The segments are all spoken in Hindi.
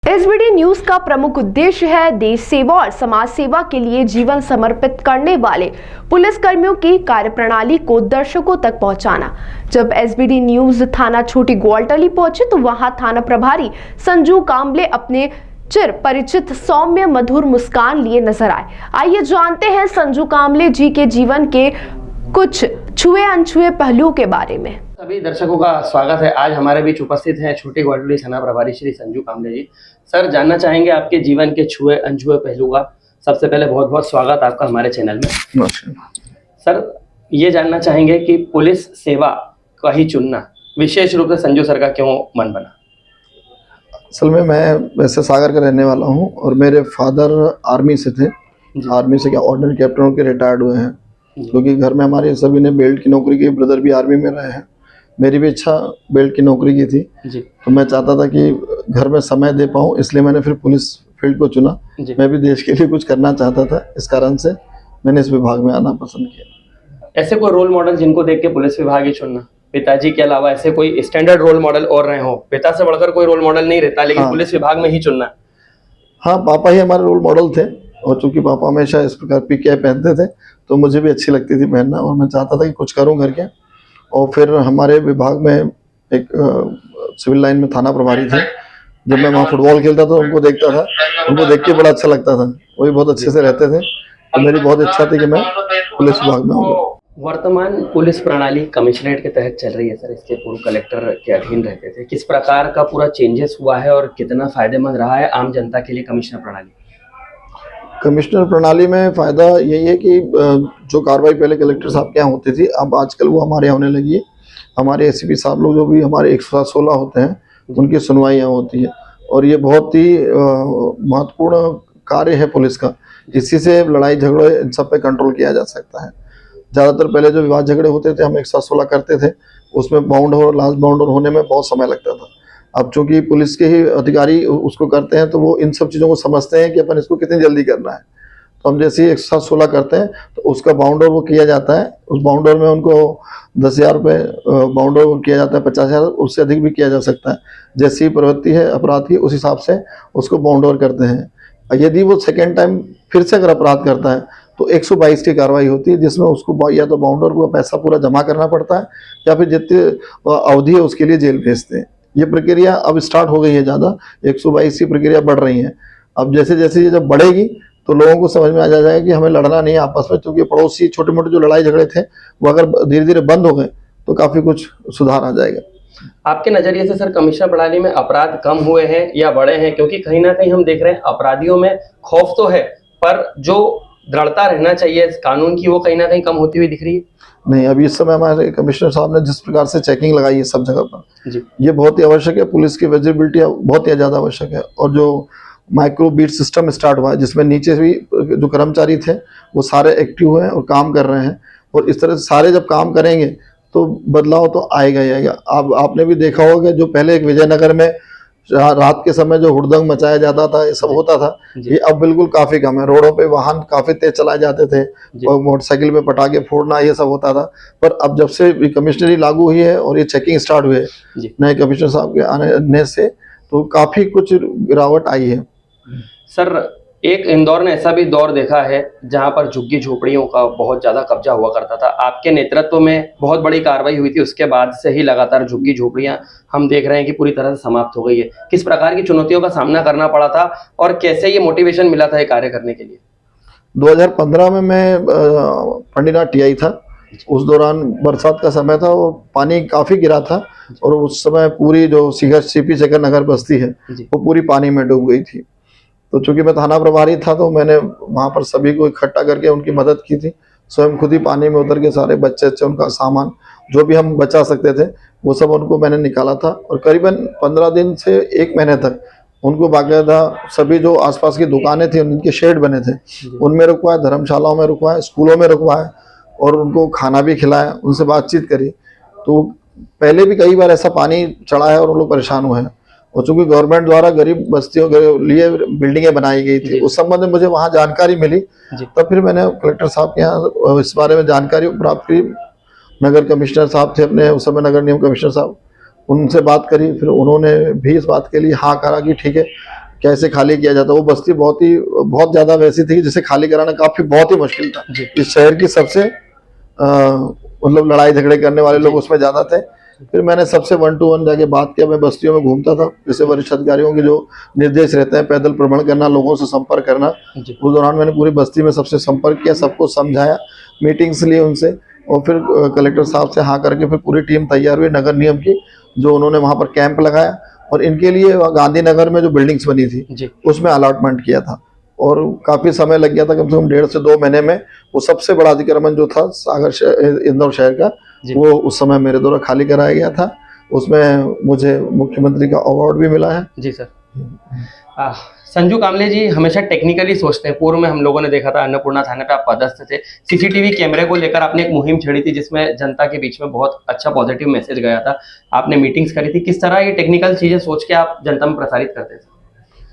एसबीडी न्यूज का प्रमुख उद्देश्य है देश सेवा और समाज सेवा के लिए जीवन समर्पित करने वाले पुलिस कर्मियों की कार्यप्रणाली को दर्शकों तक पहुंचाना। जब एसबीडी न्यूज थाना छोटी ग्वालटली पहुंचे तो वहां थाना प्रभारी संजू कांबले अपने चिर परिचित सौम्य मधुर मुस्कान लिए नजर आए। आइए जानते हैं संजू कांबले जी के जीवन के कुछ छुए अनछुए पहलुओं के बारे में। सभी दर्शकों का स्वागत है। आज हमारे बीच उपस्थित हैं छोटी ग्वालटली थाना प्रभारी श्री संजू कांबले जी। सर, जानना चाहेंगे आपके जीवन के छुए अनछुए पहलू का। सबसे पहले बहुत बहुत स्वागत आपका हमारे चैनल में। सर, ये जानना चाहेंगे कि पुलिस सेवा का ही चुनना विशेष रूप से संजू सर का क्यों मन बना? असल में मैं वैसे सागर का रहने वाला हूँ और मेरे फादर आर्मी से थे। आर्मी से क्या ऑर्डिनरी कैप्टन होकर रिटायर्ड हुए हैं, क्योंकि घर में हमारे सभी ने बेल्ट की नौकरी की। ब्रदर भी आर्मी में रहे हैं, मेरी भी इच्छा बेल्ट की नौकरी की थी जी। तो मैं चाहता था कि घर में समय दे पाऊँ, इसलिए मैंने फिर पुलिस फील्ड को चुना। मैं भी देश के लिए कुछ करना चाहता था, इस कारण से मैंने इस विभाग में आना पसंद किया। ऐसे कोई रोल मॉडल जिनको देख के पुलिस विभाग ही चुनना? पिताजी के अलावा ऐसे कोई स्टैंडर्ड रोल मॉडल और रहे हो? पिता से बढ़कर कोई रोल मॉडल नहीं रहता, लेकिन पुलिस विभाग में ही चुनना। हाँ, पापा ही हमारे रोल मॉडल थे, और चूंकि पापा हमेशा इस प्रकार पीके पहनते थे तो मुझे भी अच्छी लगती थी पहनना, और मैं चाहता था कि कुछ करूं करके। और फिर हमारे विभाग में एक सिविल लाइन में थाना प्रभारी थे। जब मैं वहाँ फुटबॉल खेलता था उनको देखता था, उनको देख के बड़ा अच्छा लगता था। वो भी बहुत अच्छे से रहते थे, तो मेरी बहुत इच्छा थी कि मैं पुलिस विभाग में आऊँगा। वर्तमान पुलिस प्रणाली कमिश्नरेट के तहत चल रही है सर। इसके पूर्व कलेक्टर के अधीन रहते थे। किस प्रकार का पूरा चेंजेस हुआ है और कितना फायदेमंद रहा है आम जनता के लिए कमिश्नर प्रणाली? कमिश्नर प्रणाली में फ़ायदा यही है कि जो कार्रवाई पहले कलेक्टर साहब के यहाँ होती थी, अब आजकल वो हमारे यहाँ होने लगी है। हमारे एसीपी साहब लोग जो भी हमारे 116 होते हैं, उनकी सुनवाई यहाँ होती है, और ये बहुत ही महत्वपूर्ण कार्य है पुलिस का। इसी से लड़ाई झगड़े इन सब पे कंट्रोल किया जा सकता है। ज़्यादातर पहले जो विवाद झगड़े होते थे, हम 116 करते थे, उसमें बाउंड और लास्ट बाउंड होने में बहुत समय लगता था। अब चूंकि पुलिस के ही अधिकारी उसको करते हैं, तो वो इन सब चीज़ों को समझते हैं कि अपन इसको कितनी जल्दी करना है। तो हम जैसे ही 116 करते हैं तो उसका बाउंडर वो किया जाता है। उस बाउंडर में उनको 10,000 रुपये बाउंडर किया जाता है, 50,000, उससे अधिक भी किया जा सकता है। जैसी प्रवृत्ति है अपराध की, उस हिसाब से उसको बाउंडर करते हैं। यदि वो सेकेंड टाइम फिर से अगर अपराध करता है तो 122 की कार्रवाई होती है, जिसमें उसको या तो बाउंडर को पैसा पूरा जमा करना पड़ता है, या फिर जितनी अवधि है उसके लिए जेल भेजते हैं। ये प्रक्रिया अब स्टार्ट हो गई है ज़्यादा, 122 की प्रक्रिया बढ़ रही है। अब जैसे जैसे ये जब बढ़ेगी तो लोगों को समझ में आ जाएगा कि हमें लड़ना नहीं है आपस में, क्योंकि पड़ोसी छोटे मोटे जो लड़ाई झगड़े थे वो अगर धीरे धीरे बंद हो गए तो काफ़ी कुछ सुधार आ जाएगा। आपके नज़रिए से सर, कमिश्नर प्रणाली में अपराध कम हुए हैं या बढ़े हैं? क्योंकि कहीं ना कहीं हम देख रहे हैं अपराधियों में खौफ तो है, पर जो दृढ़ता रहना चाहिए कानून की, वो कहीं ना कहीं कम होती हुई दिख रही है। नहीं, अभी इस समय हमारे कमिश्नर साहब ने जिस प्रकार से चेकिंग लगाई है सब जगह पर, ये बहुत ही आवश्यक है। पुलिस की विजिबिलिटी बहुत ही ज़्यादा आवश्यक है। और जो माइक्रो बीट सिस्टम स्टार्ट हुआ है, जिसमें नीचे भी जो कर्मचारी थे वो सारे एक्टिव हुए हैं और काम कर रहे हैं, और इस तरह से सारे जब काम करेंगे तो बदलाव तो आएगा ही आएगा। आपने भी देखा होगा, जो पहले एक विजयनगर में रात के समय जो हुड़दंग मचाया जाता था, ये सब होता था, ये अब बिल्कुल काफी कम है। रोडों पे वाहन काफी तेज चलाए जाते थे और मोटरसाइकिल पे पटाखे फोड़ना, ये सब होता था। पर अब जब से कमिश्नरी लागू हुई है और ये चेकिंग स्टार्ट हुई है नए कमिश्नर साहब के आने से, तो काफी कुछ गिरावट आई है। सर, एक इंदौर ने ऐसा भी दौर देखा है जहां पर झुग्गी झोपड़ियों का बहुत ज्यादा कब्जा हुआ करता था। आपके नेतृत्व में बहुत बड़ी कार्रवाई हुई थी, उसके बाद से ही लगातार झुग्गी झोपड़ियां हम देख रहे हैं कि पूरी तरह से समाप्त हो गई है। किस प्रकार की चुनौतियों का सामना करना पड़ा था और कैसे ये मोटिवेशन मिला था ये कार्य करने के लिए? 2015 में मैं पंडीनाथ टीआई था। उस दौरान बरसात का समय था, वो पानी काफी गिरा था, और उस समय पूरी जो सीपी शेखर नगर बस्ती है वो पूरी पानी में डूब गई थी। तो चूंकि मैं थाना प्रभारी था, तो मैंने वहाँ पर सभी को इकट्ठा करके उनकी मदद की थी। स्वयं खुद ही पानी में उतर के सारे बच्चे उनका सामान जो भी हम बचा सकते थे वो सब उनको मैंने निकाला था। और करीबन 15 दिन से 1 महीने तक उनको बाकायदा सभी जो आसपास की दुकानें थी, उनके शेड बने थे, उनमें रुकवाए, धर्मशालाओं में रुकवाए, स्कूलों में रुकवाए, और उनको खाना भी खिलाया, उनसे बातचीत करी। तो पहले भी कई बार ऐसा पानी चढ़ा है और उन लोग परेशान हुए हैं। और चूंकि गवर्नमेंट द्वारा गरीब बस्तियों के लिए बिल्डिंगें बनाई गई थी, उस संबंध में मुझे वहाँ जानकारी मिली, तब फिर मैंने कलेक्टर साहब के यहाँ इस बारे में जानकारी प्राप्त की। नगर कमिश्नर साहब थे अपने उस समय, नगर निगम कमिश्नर साहब, उनसे बात करी। फिर उन्होंने भी इस बात के लिए हाँ करा कि ठीक है, कैसे खाली किया जाता है। वो बस्ती बहुत ज्यादा वैसी थी जिसे खाली कराना काफी बहुत ही मुश्किल था। इस शहर की सबसे मतलब लड़ाई झगड़े करने वाले लोग उसमें ज्यादा थे। फिर मैंने सबसे 1 to 1 जाके बात किया। मैं बस्तियों में घूमता था, जैसे वरिष्ठ अधिकारियों के जो निर्देश रहते हैं, पैदल भ्रमण करना, लोगों से संपर्क करना। उस दौरान मैंने पूरी बस्ती में सबसे संपर्क किया, सबको समझाया, मीटिंग्स ली उनसे, और फिर कलेक्टर साहब से हाँ करके फिर पूरी टीम तैयार हुई नगर निगम की, जो उन्होंने वहाँ पर कैंप लगाया और इनके लिए गांधीनगर में जो बिल्डिंग्स बनी थी उसमें अलॉटमेंट किया था। और काफी समय लग गया था, कम से कम 1.5 से 2 महीने में वो सबसे बड़ा अतिक्रमण जो था इंदौर शहर का, वो उस समय मेरे द्वारा खाली कराया गया था। उसमें मुझे मुख्यमंत्री का अवार्ड भी मिला है। जी सर। संजू कामले जी हमेशा टेक्निकली सोचते हैं। पूर्व में हम लोगों ने देखा था अन्नपूर्णा थाने पे आप पदस्थ थे, सीसीटीवी कैमरे को लेकर आपने एक मुहिम छेड़ी थी जिसमें जनता के बीच में बहुत अच्छा पॉजिटिव मैसेज गया था, आपने मीटिंग्स करी थी। किस तरह ये टेक्निकल चीजें सोच के आप जनता में प्रसारित करते थे?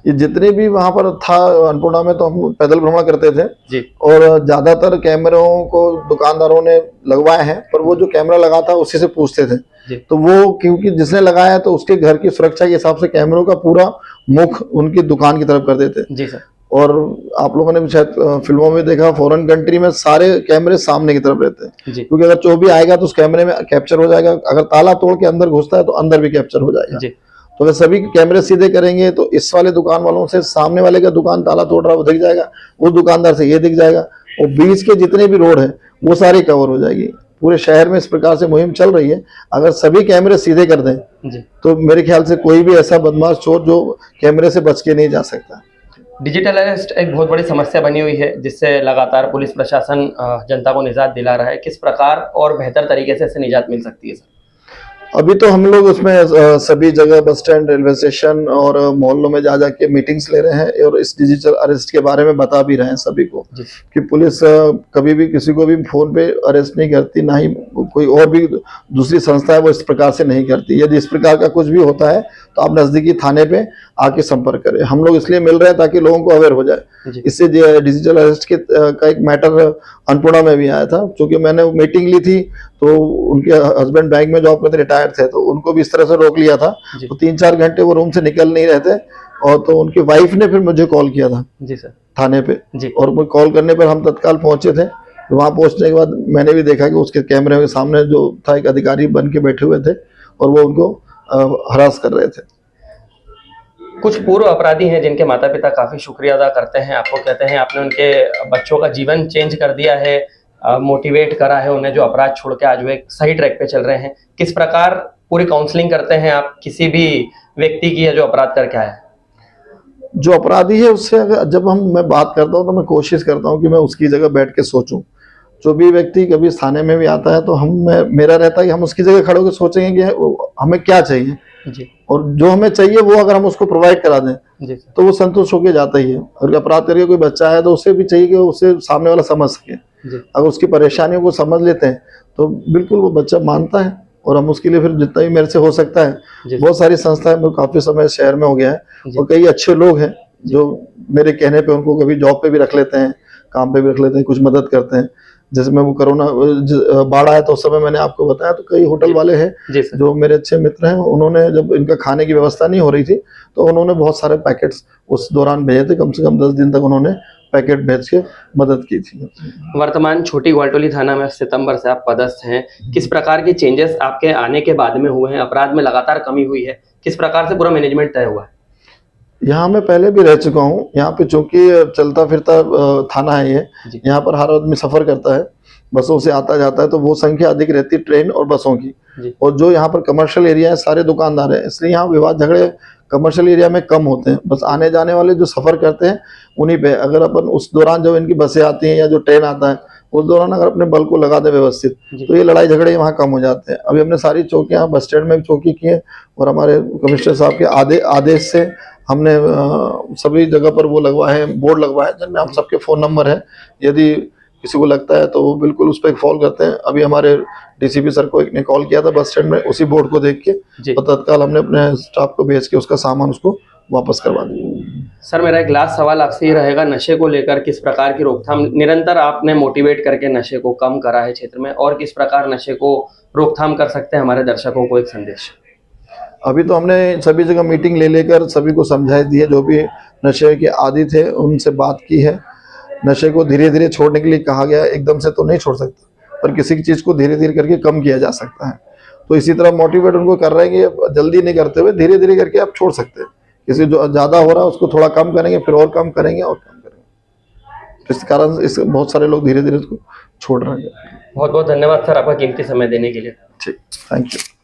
ये जितने भी वहां पर था अन्नपूर्णा में, तो हम पैदल भ्रमण करते थे जी। और ज्यादातर कैमरों को दुकानदारों ने लगवाए हैं, पर वो जो कैमरा लगा था उसी से पूछते थे जी। तो वो क्योंकि जिसने लगाया तो उसके घर की सुरक्षा के हिसाब से कैमरों का पूरा मुख उनकी दुकान की तरफ कर देते जी सर। और आप लोगों ने भी शायद फिल्मों में देखा, फॉरेन कंट्री में सारे कैमरे सामने की तरफ रहते हैं, क्योंकि अगर चोर भी आएगा तो उस कैमरे में कैप्चर हो जाएगा। अगर ताला तोड़ के अंदर घुसता है तो अंदर भी कैप्चर हो जाएगा जी। तो अगर सभी कैमरे सीधे करेंगे तो इस वाले दुकान वालों से सामने वाले का दुकान ताला तोड़ रहा है वो दिख जाएगा, उस दुकानदार से ये दिख जाएगा, और बीच के जितने भी रोड है वो सारी कवर हो जाएगी। पूरे शहर में इस प्रकार से मुहिम चल रही है। अगर सभी कैमरे सीधे कर दें जी, तो मेरे ख्याल से कोई भी ऐसा बदमाश चोर जो कैमरे से बच के नहीं जा सकता। डिजिटल अरेस्ट एक बहुत बड़ी समस्या बनी हुई है जिससे लगातार पुलिस प्रशासन जनता को निजात दिला रहा है। किस प्रकार और बेहतर तरीके से इससे निजात मिल सकती है सर? अभी तो हम लोग उसमें सभी जगह बस स्टैंड, रेलवे स्टेशन और मोहल्लों में जा जाके मीटिंग्स ले रहे हैं और इस डिजिटल अरेस्ट के बारे में बता भी रहे हैं सभी को कि पुलिस कभी भी किसी को भी फोन पे अरेस्ट नहीं करती, ना ही कोई और भी दूसरी संस्था है वो इस प्रकार से नहीं करती। यदि इस प्रकार का कुछ भी होता है तो आप नजदीकी थाने पे आके संपर्क करें। हम लोग इसलिए मिल रहे हैं ताकि लोगों को अवेयर हो जाए। इससे डिजिटल अरेस्ट का एक मैटर अन्नपूर्णा में भी आया था, क्योंकि मैंने मीटिंग ली थी तो उनके हस्बैंड बैंक में जॉब करते, रिटायर्ड थे, तो उनको भी इस तरह से रोक लिया था। तो 3-4 घंटे वो रूम से निकल नहीं रहे थे, और तो उनकी वाइफ ने फिर मुझे कॉल किया था जी सर थाने पे जी। और वो कॉल करने पर हम तत्काल पहुंचे थे। तो वहां पहुंचने के बाद मैंने भी देखा कि उसके कैमरे के सामने जो था एक अधिकारी बन के बैठे हुए थे और वो उनको हरास कर रहे थे। कुछ पूर्व अपराधी हैं जिनके माता पिता काफी शुक्रिया अदा करते हैं, आपको कहते हैं आपने उनके बच्चों का जीवन चेंज कर दिया है, मोटिवेट करा है उन्हें, जो अपराध छोड़ के आज वो एक सही ट्रैक पे चल रहे हैं। किस प्रकार पूरी काउंसलिंग करते हैं आप किसी भी व्यक्ति की जो अपराध करके आया है? जो अपराधी है उससे अगर जब मैं बात करता हूँ तो मैं कोशिश करता हूँ कि मैं उसकी जगह बैठ के सोचूं। जो भी व्यक्ति कभी थाने में भी आता है तो मेरा रहता है कि हम उसकी जगह खड़े होकर सोचेंगे कि हमें क्या चाहिए जी। और जो हमें चाहिए वो अगर हम उसको प्रोवाइड करा दें जी तो वो संतुष्ट होकर जाता ही है। और अपराध करके कोई बच्चा है तो उसे भी चाहिए कि उसे सामने वाला समझ सके। अगर उसकी परेशानियों को समझ लेते हैं तो बिल्कुल वो बच्चा मानता है, और हम उसके लिए फिर जितना भी मेरे से हो सकता है। बहुत सारी संस्थाएं, मैं काफी समय शहर में हो गया है और कई अच्छे लोग हैं जो मेरे कहने पे उनको कभी जॉब पे भी रख लेते हैं, काम पे भी रख लेते हैं, कुछ मदद करते हैं। जैसे मैं वो कोरोना बाढ़ आया तो उस समय मैंने आपको बताया, तो कई होटल वाले हैं जो मेरे अच्छे मित्र हैं, उन्होंने जब इनका खाने की व्यवस्था नहीं हो रही थी तो उन्होंने बहुत सारे पैकेट्स उस दौरान भेजे थे। कम से कम 10 दिन तक उन्होंने पैकेट भेज के मदद की थी। वर्तमान छोटी ग्वालटोली थाना में सितंबर से आप पदस्थ हैं, किस प्रकार के चेंजेस आपके आने के बाद में हुए हैं? अपराध में लगातार कमी हुई है, किस प्रकार से पूरा मैनेजमेंट तय हुआ है? यहाँ मैं पहले भी रह चुका हूँ। यहाँ पे चूंकि चलता फिरता थाना है ये, यहाँ पर हर आदमी सफर करता है, बसों से आता जाता है, तो वो संख्या अधिक रहती है ट्रेन और बसों की। और जो यहाँ पर कमर्शियल एरिया है सारे दुकानदार है, इसलिए यहाँ विवाद झगड़े कमर्शियल एरिया में कम होते हैं। बस आने जाने वाले जो सफर करते हैं उन्हीं पे, अगर अपन उस दौरान जब इनकी बसें आती हैं या जो ट्रेन आता है उस दौरान अगर अपने बल को लगा दे व्यवस्थित तो ये लड़ाई झगड़े वहाँ कम हो जाते हैं। अभी हमने सारी चौकियाँ बस स्टैंड में भी चौकी की है, और हमारे कमिश्नर साहब के आदेश से हमने सभी जगह पर वो लगवाए हैं, बोर्ड लगवाए हैं जिनमें हम सबके फ़ोन नंबर है। यदि किसी को लगता है तो वो बिल्कुल उस पर कॉल करते हैं। अभी हमारे डीसीपी सर को एक ने कॉल किया था बस स्टैंड में, उसी बोर्ड को देख के, और तत्काल हमने अपने स्टाफ को भेज के उसका सामान उसको वापस करवा दिया। सर मेरा एक लास्ट सवाल आपसे ये रहेगा, नशे को लेकर किस प्रकार की रोकथाम निरंतर आपने मोटिवेट करके नशे को कम करा है क्षेत्र में, और किस प्रकार नशे को रोकथाम कर सकते हैं? हमारे दर्शकों को एक संदेश। अभी तो हमने सभी जगह मीटिंग ले लेकर सभी को समझाई दी है, जो भी नशे के आदी थे उनसे बात की है। नशे को धीरे धीरे छोड़ने के लिए कहा गया है, एकदम से तो नहीं छोड़ सकता, पर किसी चीज़ को धीरे धीरे करके कम किया जा सकता है। तो इसी तरह मोटिवेट उनको कर रहे हैं कि जल्दी नहीं करते हुए धीरे धीरे करके आप छोड़ सकते हैं। किसी जो ज़्यादा हो रहा है उसको थोड़ा कम करेंगे, फिर और कम करेंगे और कम करेंगे। इस कारण इस बहुत सारे लोग धीरे धीरे इसको छोड़ रहे हैं। बहुत बहुत धन्यवाद सर आपका कीमती समय देने के लिए। ठीक, थैंक यू।